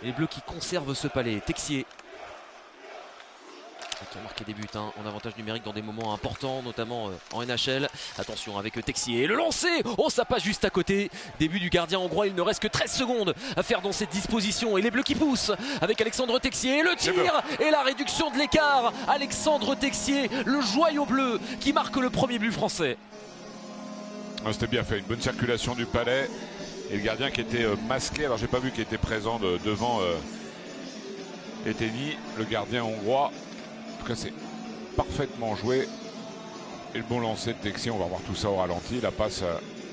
Et les Bleus qui conservent ce palais. Texier qui a marqué des buts en avantage numérique dans des moments importants, notamment en NHL. Attention avec Texier, le lancer. Oh, ça passe juste à côté. Début du gardien hongrois, il ne reste que 13 secondes à faire dans cette disposition. Et les Bleus qui poussent avec Alexandre Texier. Le tir et la réduction de l'écart. Alexandre Texier, le joyau bleu qui marque le premier but français. C'était bien fait, une bonne circulation du palais. Et le gardien qui était masqué, alors j'ai pas vu qu'il était présent devant Eteni, le gardien hongrois. En tout cas, c'est parfaitement joué. Et le bon lancer de Texier, on va voir tout ça au ralenti. La passe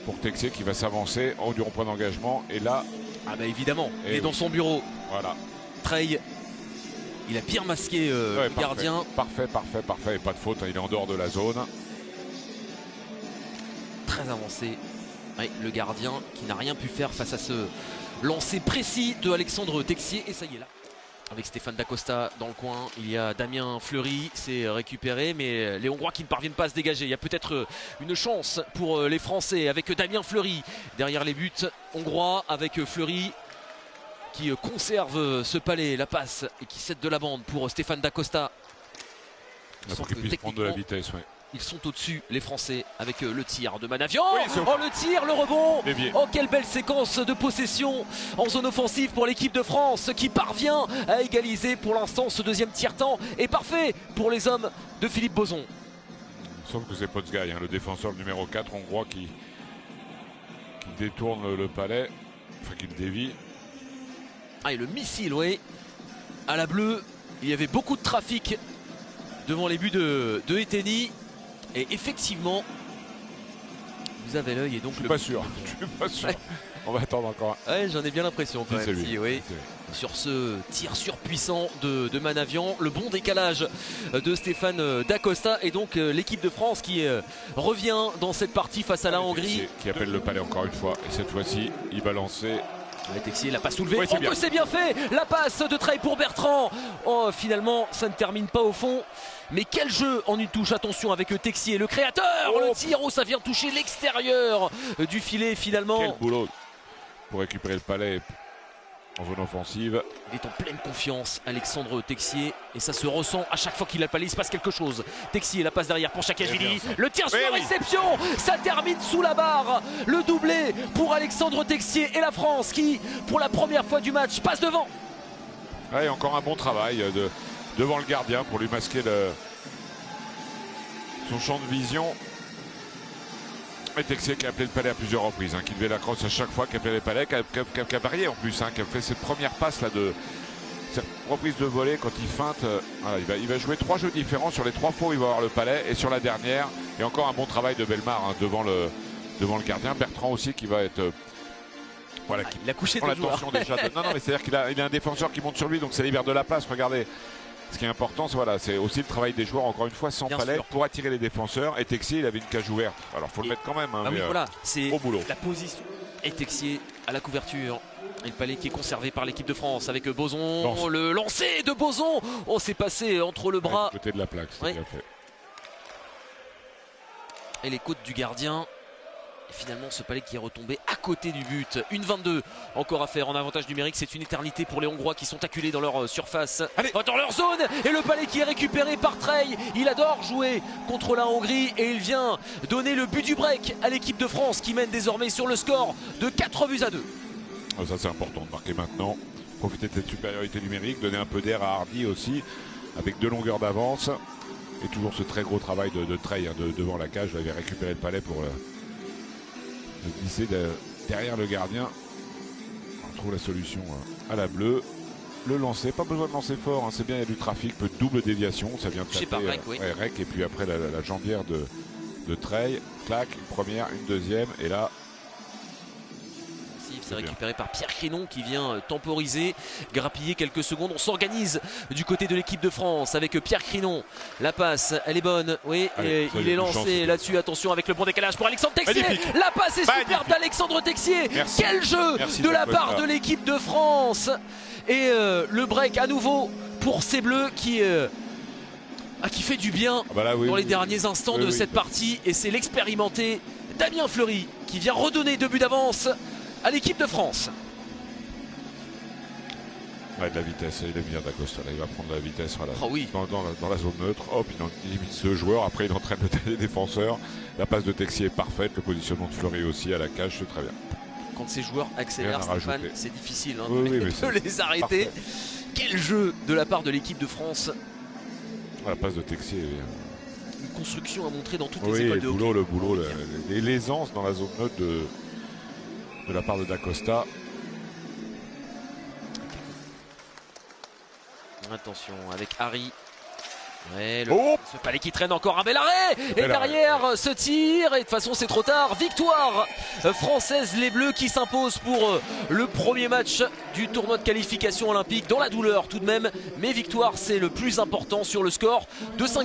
pour Texier qui va s'avancer en haut du rond-point d'engagement. Et là. Ah, bah évidemment, il est dans son bureau. Voilà. Trey, il a bien masqué le gardien. Parfait. Et pas de faute, il est en dehors de la zone. Très avancé. Ouais, le gardien qui n'a rien pu faire face à ce lancer précis de Alexandre Texier. Et ça y est là. Avec Stéphane Dacosta dans le coin, il y a Damien Fleury, c'est récupéré, mais les Hongrois qui ne parviennent pas à se dégager. Il y a peut-être une chance pour les Français avec Damien Fleury derrière les buts hongrois, avec Fleury qui conserve ce palais, la passe et qui cède de la bande pour Stéphane Dacosta. Il faut qu'il puisse prendre de la vitesse, ouais. Ils sont au-dessus, les Français, avec le tir de Manavian. Oui, oh, le tir, le rebond. Dévié. Oh, quelle belle séquence de possession en zone offensive pour l'équipe de France qui parvient à égaliser pour l'instant. Ce deuxième tiers-temps est parfait pour les hommes de Philippe Bozon. Sauf que c'est Potsgay, le défenseur numéro 4 hongrois qui détourne le palais, enfin qui le dévie. Ah, et le missile, oui. À la bleue, il y avait beaucoup de trafic devant les buts de Eteni. Et effectivement, vous avez l'œil et donc je suis pas sûr. Ouais. On va attendre encore. Ouais, j'en ai bien l'impression quand même. Si, oui. Sur ce tir surpuissant de Manavian, le bon décalage de Stéphane Dacosta et donc l'équipe de France qui revient dans cette partie face à la Hongrie. Qui appelle le palais encore une fois et cette fois-ci il va lancer. Texier l'a pas soulevé. Ouais, oh, que c'est bien fait. La passe de Trey pour Bertrand. Oh, finalement, ça ne termine pas au fond. Mais quel jeu en une touche. Attention avec Texier, le créateur. Le tir, oh, ça vient toucher l'extérieur du filet finalement. Quel boulot pour récupérer le palais en zone offensive. Il est en pleine confiance, Alexandre Texier. Et ça se ressent à chaque fois qu'il a le palais, il se passe quelque chose. Texier, la passe derrière pour Chakashvili. Le tir sur réception, ça termine sous la barre. Le doublé pour Alexandre Texier et la France qui, pour la première fois du match, passe devant. Ouais, encore un bon travail devant le gardien pour lui masquer son champ de vision. Et Texier qui a appelé le palais à plusieurs reprises, qui devait la crosse à chaque fois, qui a appelé le palais, qui a varié en plus, qui a fait cette première passe là cette reprise de volée quand il feinte. Voilà, il va jouer 3 jeux différents. Sur les 3 fois où il va avoir le palais et sur la dernière. Et encore un bon travail de Bellemare devant le gardien. Bertrand aussi qui va être. Voilà, il a couché de joueurs. Déjà non, mais c'est-à-dire qu'il a un défenseur qui monte sur lui, donc ça libère de la place. Regardez. Ce qui est important, c'est aussi le travail des joueurs, encore une fois, sans palais, pour attirer les défenseurs. Et Texier, il avait une cage ouverte. Alors, il faut le mettre quand même. Oui, voilà, c'est au boulot. La position. Et Texier à la couverture. Et le palais qui est conservé par l'équipe de France avec Bozon. Le lancer de Bozon. Oh, c'est passé entre le bras. Côté de la plaque, c'est bien fait. Et les côtes du gardien. Et finalement, ce palais qui est retombé à côté du but. Une 22 encore à faire en avantage numérique. C'est une éternité pour les Hongrois qui sont acculés dans leur surface, dans leur zone. Et le palais qui est récupéré par Trey. Il adore jouer contre la Hongrie et il vient donner le but du break à l'équipe de France qui mène désormais sur le score de 4-2. Ça, c'est important de marquer maintenant. Profiter de cette supériorité numérique, donner un peu d'air à Hardy aussi, avec 2 longueurs d'avance. Et toujours ce très gros travail de Trey devant la cage. Il avait récupéré le palais pour glisser derrière le gardien. On trouve la solution à la bleue. Le lancer, pas besoin de lancer fort, c'est bien, il y a du trafic, peu de double déviation, ça vient de taper Rec, et puis après la jambière de Trey, clac, une première, une deuxième, et là c'est récupéré par Pierre Crinon qui vient temporiser, grappiller quelques secondes. On s'organise du côté de l'équipe de France avec Pierre Crinon. La passe, elle est bonne. Oui, et il est lancé là-dessus. Attention avec le bon décalage pour Alexandre Texier. Magnifique. La passe est superbe d'Alexandre Texier. Merci. Quel jeu de la part de l'équipe de France. Et le break à nouveau pour ces Bleus qui fait du bien dans les derniers instants de cette partie. Et c'est l'expérimenté Damien Fleury qui vient redonner 2 buts d'avance à l'équipe de France. Ouais, de la vitesse, il aime bien Dacosta, là il va prendre de la vitesse voilà, oui. dans la zone neutre, hop, il limite 2 joueurs, après il entraîne les défenseurs, la passe de Texier est parfaite, le positionnement de Fleury aussi à la cage, c'est très bien. Quand ces joueurs accélèrent, Stéphane, c'est difficile hein, de les arrêter. Parfait. Quel jeu de la part de l'équipe de France. La passe de Texier une construction à montrer dans toutes les écoles de hockey. Le boulot, l'aisance dans la zone neutre de la part de Dacosta. Attention avec Harry. Ouais, ce palais qui traîne encore un bel arrêt. Et derrière ce tir. Et de toute façon c'est trop tard. Victoire française, les Bleus qui s'imposent pour le premier match du tournoi de qualification olympique. Dans la douleur tout de même. Mais victoire c'est le plus important sur le score de 5.